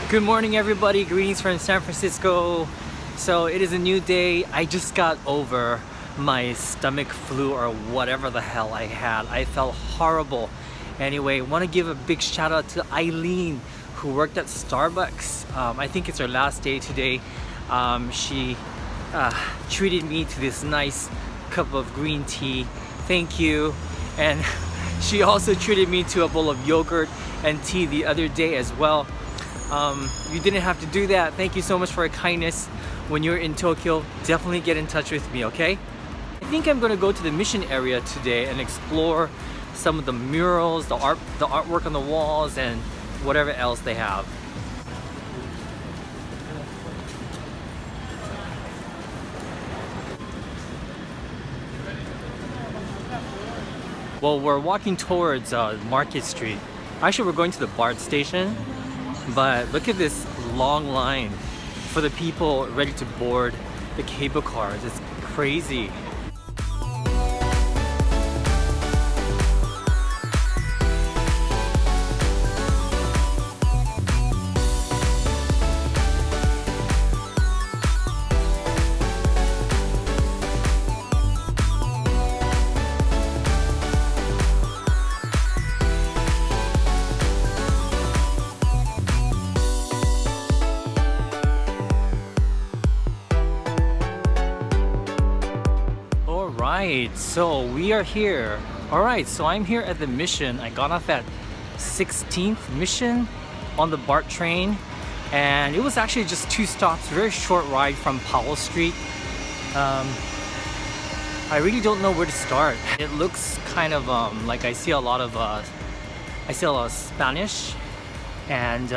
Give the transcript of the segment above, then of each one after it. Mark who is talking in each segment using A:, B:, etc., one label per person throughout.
A: Good morning everybody, greetings from San Francisco. So it is a new day. I just got over my stomach flu or whatever the hell I had. I felt horrible. Anyway, want to give a big shout out to Eileen who worked at Starbucks. I think it's her last day today. She treated me to this nice cup of green tea. Thank you. And she also treated me to a bowl of yogurt and tea the other day as well. You didn't have to do that. Thank you so much for your kindness. When you're in Tokyo, definitely get in touch with me, okay? I think I'm gonna go to the mission area today and explore some of the murals, the artwork on the walls, and whatever else they have. Well, we're walking towards Market Street. Actually, we're going to the BART station. But look at this long line for the people ready to board the cable cars. It's crazy. Alright, so we are here. Alright, so I'm here at the mission. I got off at 16th Mission on the BART train, and it was actually just 2 stops, very short ride from Powell Street. I really don't know where to start. It looks kind of like I see a lot of Spanish, and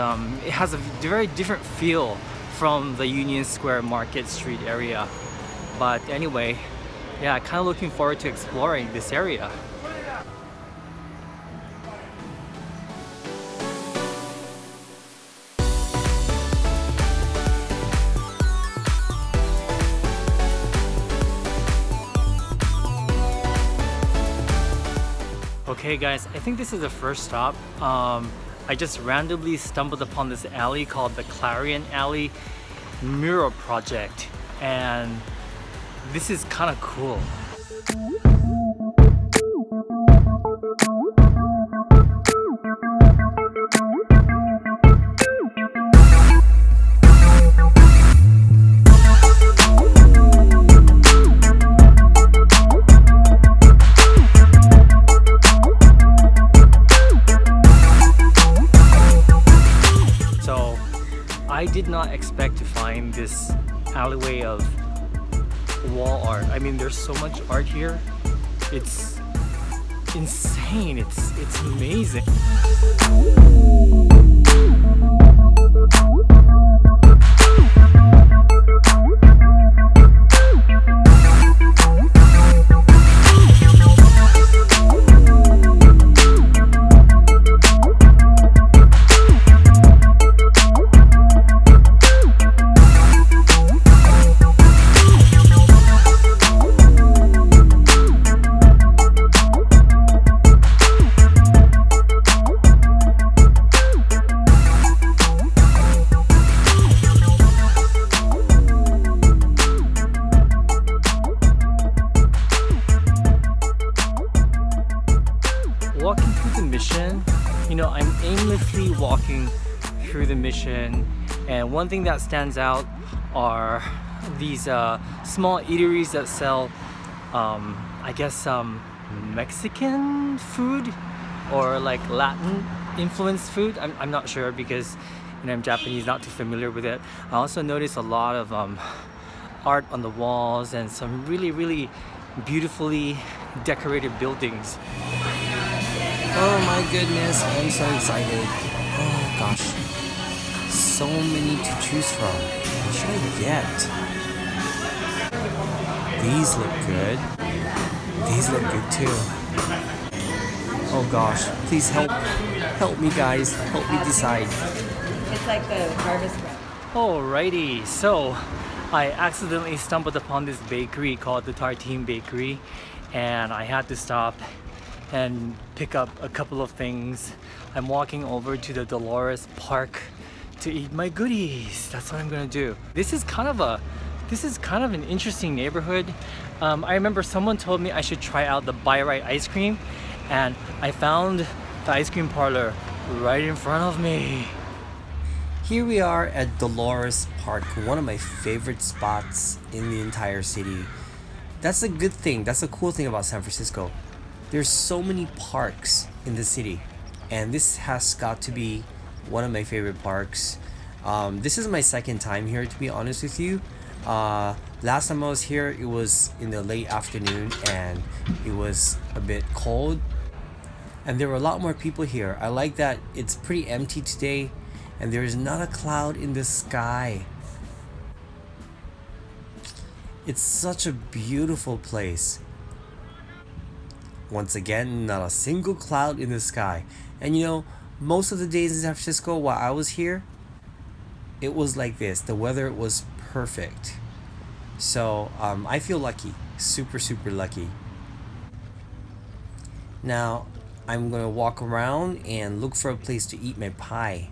A: it has a very different feel from the Union Square Market Street area. But anyway, yeah, kind of looking forward to exploring this area. Okay guys, I think this is the first stop. I just randomly stumbled upon this alley called the Clarion Alley Mural Project, and this is kind of cool. So I did not expect to find this alleyway of wall art. I mean, there's so much art here. It's insane. It's amazing. Walking through the mission, you know, I'm aimlessly walking through the mission, and one thing that stands out are these small eateries that sell I guess Mexican food or like Latin influenced food. I'm not sure because, you know, I'm Japanese, not too familiar with it. I also noticed a lot of art on the walls and some really beautifully decorated buildings.
B: Oh my goodness, I'm so excited. Oh gosh. So many to choose from. What should I get? These look good. These look good too. Oh gosh, please help me guys. Help me decide.
C: It's like the harvest bread.
A: Alrighty, so I accidentally stumbled upon this bakery called the Tartine Bakery, and I had to stop and pick up a couple of things. I'm walking over to the Dolores Park to eat my goodies. That's what I'm gonna do. This is kind of an interesting neighborhood. I remember someone told me I should try out the Buy Right ice cream, and I found the ice cream parlor right in front of me.
B: Here we are at Dolores Park, one of my favorite spots in the entire city. That's a good thing, that's a cool thing about San Francisco. There's so many parks in the city, and this has got to be one of my favorite parks. This is my second time here, to be honest with you. Last time I was here, it was in the late afternoon and it was a bit cold, and there were a lot more people here. I like that it's pretty empty today and there is not a cloud in the sky. It's such a beautiful place. Once again, not a single cloud in the sky. And you know, most of the days in San Francisco while I was here, it was like this. The weather was perfect. So I feel lucky, super lucky. Now I'm gonna walk around and look for a place to eat my pie.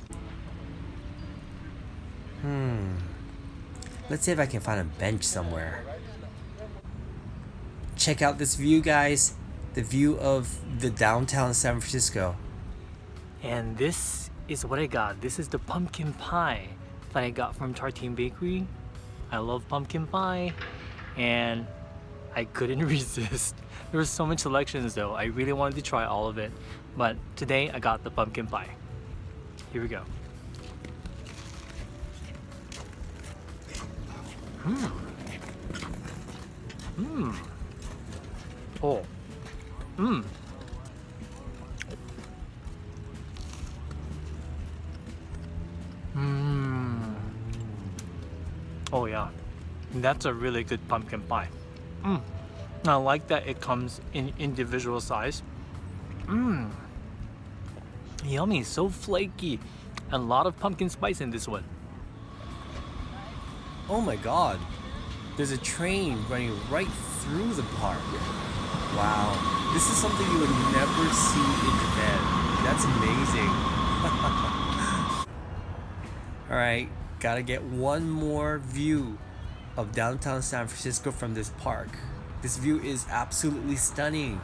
B: Let's see if I can find a bench somewhere. Check out this view, guys. The view of the downtown San Francisco.
A: And this is what I got. This is the pumpkin pie that I got from Tartine Bakery. I love pumpkin pie and I couldn't resist. There was so much selections though. I really wanted to try all of it, but today I got the pumpkin pie. Here we go. Oh. Oh yeah, that's a really good pumpkin pie. I like that it comes in individual size. Yummy, so flaky, and a lot of pumpkin spice in this one.
B: Oh my god, there's a train running right through the park. Wow, this is something you would never see in Japan. That's amazing. Alright, gotta get one more view of downtown San Francisco from this park. This view is absolutely stunning.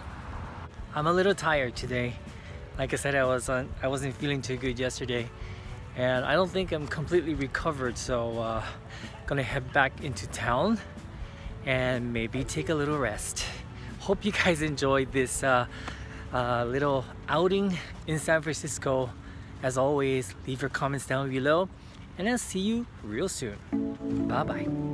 A: I'm a little tired today. Like I said, I wasn't feeling too good yesterday, and I don't think I'm completely recovered, so gonna head back into town and maybe take a little rest. Hope you guys enjoyed this little outing in San Francisco. As always, leave your comments down below and I'll see you real soon. Bye bye.